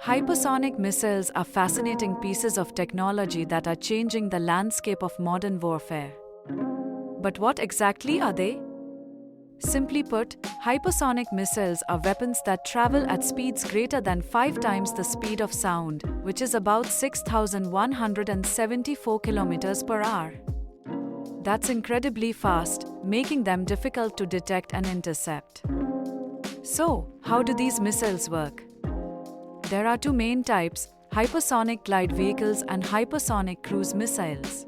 Hypersonic missiles are fascinating pieces of technology that are changing the landscape of modern warfare. But what exactly are they? Simply put, hypersonic missiles are weapons that travel at speeds greater than 5 times the speed of sound, which is about 6,174 kilometers per hour. That's incredibly fast, making them difficult to detect and intercept. So, how do these missiles work? There are two main types: hypersonic glide vehicles and hypersonic cruise missiles.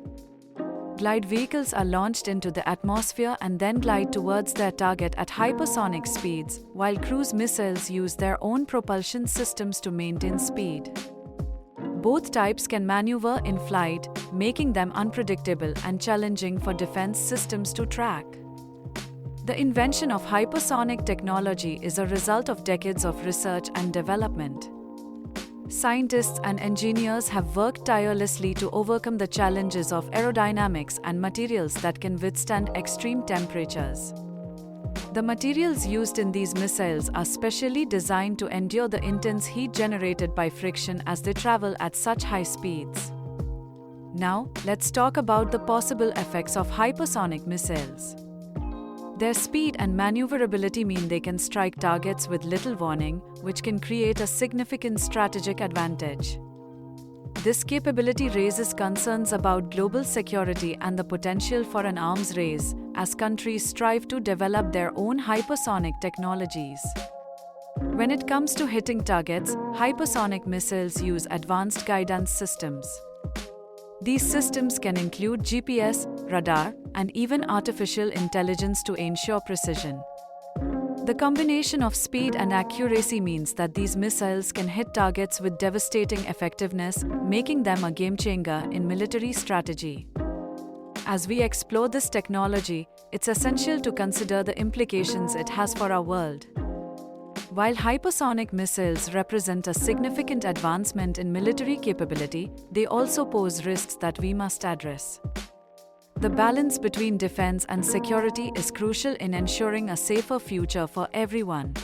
Glide vehicles are launched into the atmosphere and then glide towards their target at hypersonic speeds, while cruise missiles use their own propulsion systems to maintain speed. Both types can maneuver in flight, making them unpredictable and challenging for defense systems to track. The invention of hypersonic technology is a result of decades of research and development. Scientists and engineers have worked tirelessly to overcome the challenges of aerodynamics and materials that can withstand extreme temperatures. The materials used in these missiles are specially designed to endure the intense heat generated by friction as they travel at such high speeds. Now, let's talk about the possible effects of hypersonic missiles. Their speed and maneuverability mean they can strike targets with little warning, which can create a significant strategic advantage. This capability raises concerns about global security and the potential for an arms race, as countries strive to develop their own hypersonic technologies. When it comes to hitting targets, hypersonic missiles use advanced guidance systems. These systems can include GPS, radar, and even artificial intelligence to ensure precision. The combination of speed and accuracy means that these missiles can hit targets with devastating effectiveness, making them a game-changer in military strategy. As we explore this technology, it's essential to consider the implications it has for our world. While hypersonic missiles represent a significant advancement in military capability, they also pose risks that we must address. The balance between defense and security is crucial in ensuring a safer future for everyone.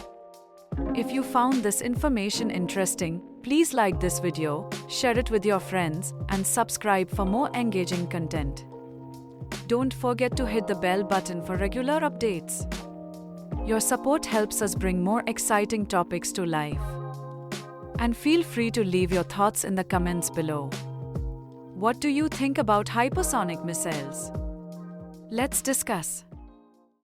If you found this information interesting, please like this video, share it with your friends, and subscribe for more engaging content. Don't forget to hit the bell button for regular updates. Your support helps us bring more exciting topics to life. And feel free to leave your thoughts in the comments below. What do you think about hypersonic missiles? Let's discuss.